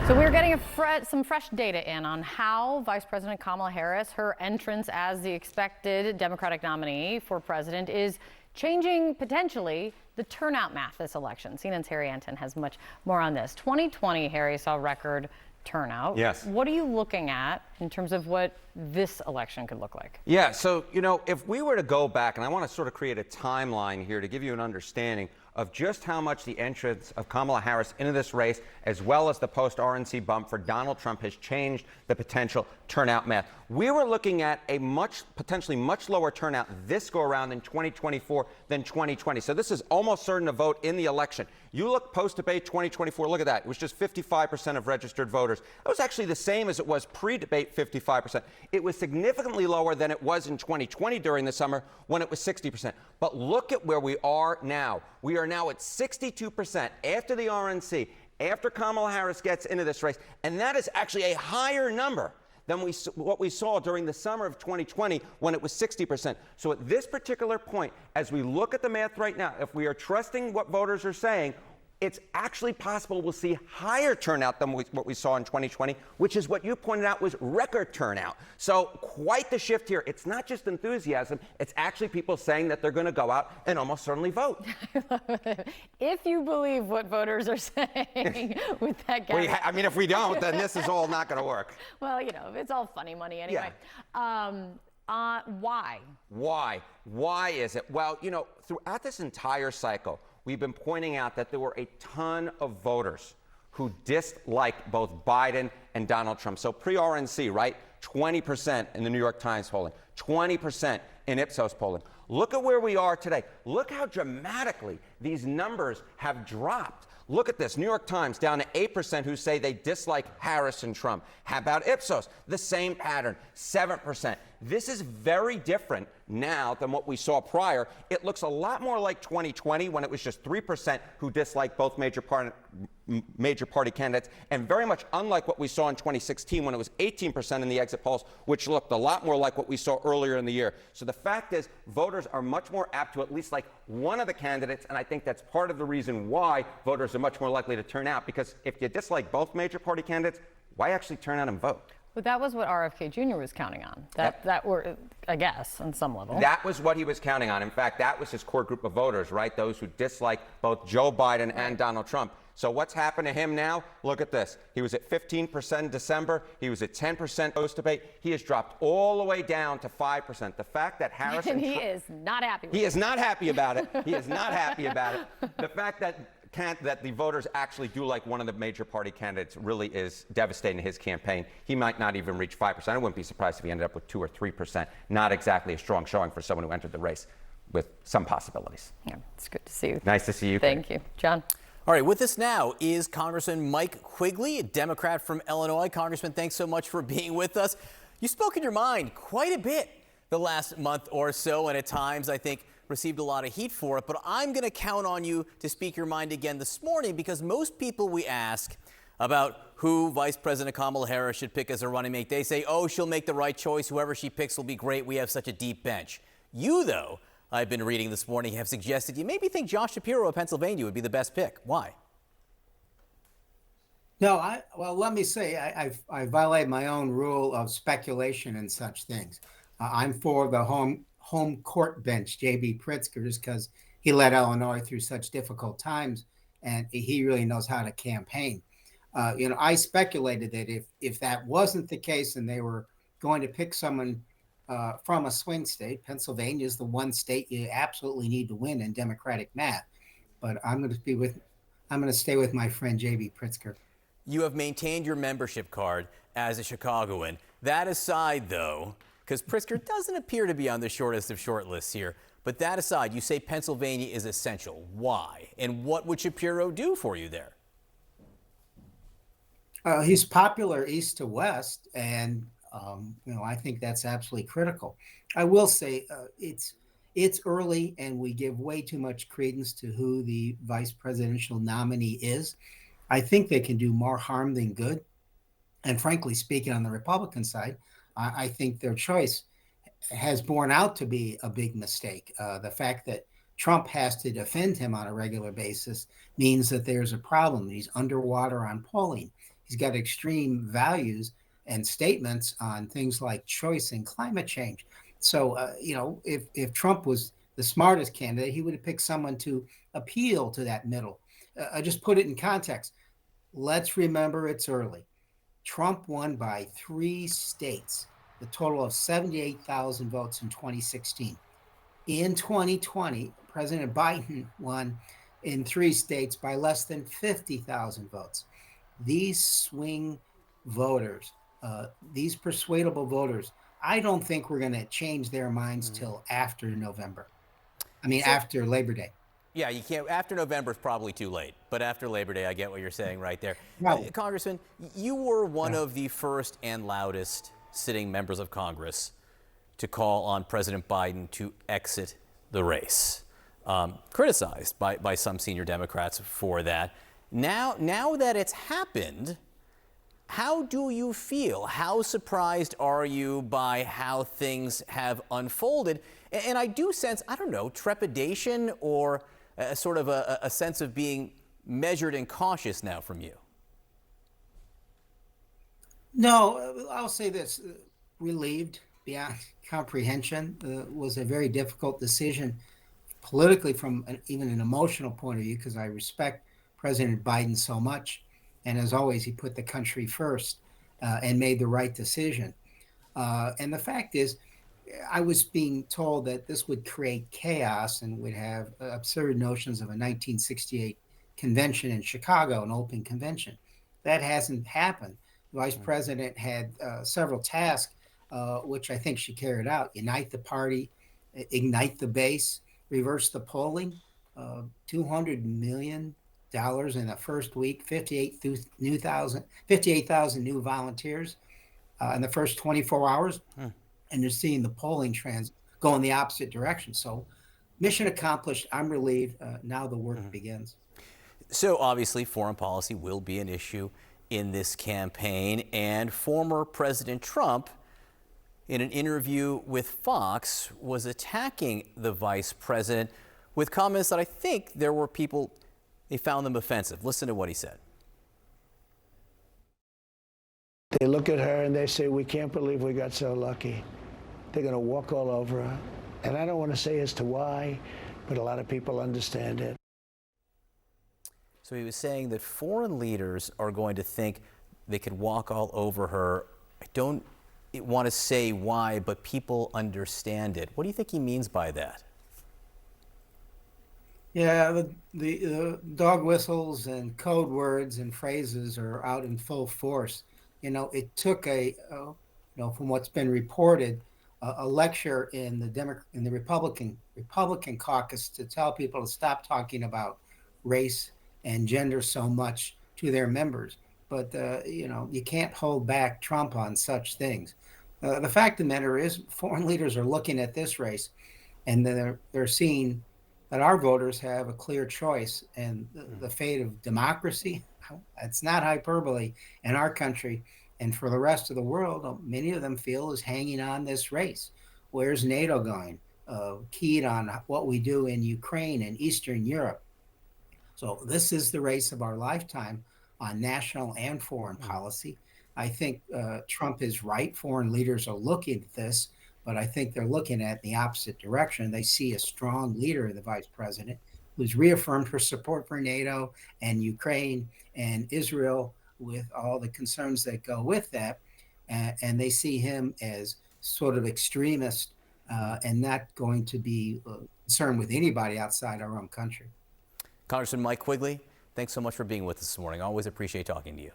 So we're getting some fresh data in on how Vice President Kamala Harris, her entrance as the expected Democratic nominee for president, is changing potentially the turnout math this election. CNN's Harry Anton has much more on this. 2020, Harry, saw record turnout. Yes. What are you looking at in terms of what this election could look like? Yeah, so, if we were to go back, and I want to sort of create a timeline here to give you an understanding of just how much the entrance of Kamala Harris into this race, as well as the post-RNC bump for Donald Trump, has changed the potential turnout math. We were looking at a potentially much lower turnout this go around in 2024 than 2020. So this is almost certain to vote in the election. You look post-debate 2024, look at that. It was just 55% of registered voters. That was actually the same as it was pre-debate, 55%. It was significantly lower than it was in 2020 during the summer when it was 60%. But look at where we are now. We are now at 62% after the RNC, after Kamala Harris gets into this race. And that is actually a higher number than what we saw during the summer of 2020 when it was 60%. So at this particular point, as we look at the math right now, if we are trusting what voters are saying, it's actually possible we'll see higher turnout than what we saw in 2020, which is what you pointed out was record turnout. So quite the shift here. It's not just enthusiasm. It's actually people saying that they're going to go out and almost certainly vote. If you believe what voters are saying with that guy. If we don't, then this is all not going to work. Well, it's all funny money anyway. Yeah. Why? Why is it? Well, throughout this entire cycle, we've been pointing out that there were a ton of voters who disliked both Biden and Donald Trump. So pre-RNC, right? 20% in the New York Times polling, 20% in Ipsos polling. Look at where we are today. Look how dramatically these numbers have dropped. Look at this. New York Times down to 8% who say they dislike Harris and Trump. How about Ipsos? The same pattern, 7%. This is very different now than what we saw prior. It looks a lot more like 2020 when it was just 3% who disliked both major party candidates, and very much unlike what we saw in 2016 when it was 18% in the exit polls, which looked a lot more like what we saw earlier in the year. So the fact is, voters are much more apt to at least like one of the candidates, and I think that's part of the reason why voters are much more likely to turn out, because if you dislike both major party candidates, why actually turn out and vote? But that was what RFK Jr. was counting on. That were, I guess, on some level. That was what he was counting on. In fact, that was his core group of voters, right? Those who dislike both Joe Biden and Donald Trump. So what's happened to him now? Look at this. He was at 15% in December. He was at 10% post-debate. He has dropped all the way down to 5%. The fact that Harris and he is not happy with it. He is not happy about it. He is not happy about it. The fact that the voters actually do like one of the major party candidates really is devastating to his campaign. He might not even reach 5%. I wouldn't be surprised if he ended up with 2 or 3%. Not exactly a strong showing for someone who entered the race with some possibilities. Yeah, it's good to see you. Nice to see you. Thank you. John? All right, with us now is Congressman Mike Quigley, a Democrat from Illinois. Congressman, thanks so much for being with us. You spoke in your mind quite a bit the last month or so, and at times, I think, received a lot of heat for it. But I'm going to count on you to speak your mind again this morning, because most people we ask about who Vice President Kamala Harris should pick as a running mate, they say, oh, she'll make the right choice. Whoever she picks will be great. We have such a deep bench. You, though, I've been reading this morning, have suggested you maybe think Josh Shapiro of Pennsylvania would be the best pick. Why? No, let me say, I violate my own rule of speculation and such things. I'm for the home court bench, J.B. Pritzker's, because he led Illinois through such difficult times, and he really knows how to campaign. I speculated that if that wasn't the case and they were going to pick someone from a swing state, Pennsylvania is the one state you absolutely need to win in Democratic math. But I'm going to stay with my friend J.B. Pritzker. You have maintained your membership card as a Chicagoan. That aside, though, because Pritzker doesn't appear to be on the shortest of short lists here, but that aside, you say Pennsylvania is essential. Why? And what would Shapiro do for you there? He's popular east to west, and I think that's absolutely critical. I will say it's early, and we give way too much credence to who the vice presidential nominee is. I think they can do more harm than good. And frankly speaking, on the Republican side, I think their choice has borne out to be a big mistake. The fact that Trump has to defend him on a regular basis means that there's a problem. He's underwater on polling. He's got extreme values and statements on things like choice and climate change. So, if Trump was the smartest candidate, he would have picked someone to appeal to that middle. I just put it in context. Let's remember it's early. Trump won by 3 states, the total of 78,000 votes in 2016. In 2020, President Biden won in 3 states by less than 50,000 votes. These swing voters, these persuadable voters, I don't think we're going to change their minds till after November. After Labor Day. Yeah, you can't. After November is probably too late. But after Labor Day, I get what you're saying right there. Right. Congressman, you were one of the first and loudest sitting members of Congress to call on President Biden to exit the race. Criticized by some senior Democrats for that. Now that it's happened, how do you feel? How surprised are you by how things have unfolded? And I do sense, I don't know, trepidation or a sort of a sense of being measured and cautious now from you. No, I'll say this, relieved beyond comprehension. Was a very difficult decision politically from even an emotional point of view, because I respect President Biden so much. And as always, he put the country first and made the right decision. And the fact is, I was being told that this would create chaos and would have absurd notions of a 1968 convention in Chicago, an open convention. That hasn't happened. The vice president had several tasks, which I think she carried out: unite the party, ignite the base, reverse the polling. $200 million in the first week, 58,000 new volunteers in the first 24 hours. And you're seeing the polling trends go in the opposite direction. So mission accomplished. I'm relieved. Now the work begins. So obviously foreign policy will be an issue in this campaign. And former President Trump, in an interview with Fox, was attacking the vice president with comments that I think there were people, they found them offensive. Listen to what he said. They look at her and they say, we can't believe we got so lucky. They're going to walk all over her. And I don't want to say as to why, but a lot of people understand it. So he was saying that foreign leaders are going to think they could walk all over her. I don't want to say why, but people understand it. What do you think he means by that? Yeah, the dog whistles and code words and phrases are out in full force. It took from what's been reported, a lecture in the Republican caucus to tell people to stop talking about race and gender so much to their members. But you can't hold back Trump on such things. The fact of the matter is, foreign leaders are looking at this race, and they're seeing that our voters have a clear choice, and the fate of democracy, it's not hyperbole, in our country and for the rest of the world, many of them feel is hanging on this race. Where's NATO going? Keyed on what we do in Ukraine and Eastern Europe. So this is the race of our lifetime on national and foreign policy. I think Trump is right. Foreign leaders are looking at this, but I think they're looking at the opposite direction. They see a strong leader, the vice president, who's reaffirmed her support for NATO and Ukraine and Israel, with all the concerns that go with that. And they see him as sort of extremist and not going to be concerned with anybody outside our own country. Congressman Mike Quigley, thanks so much for being with us this morning. Always appreciate talking to you.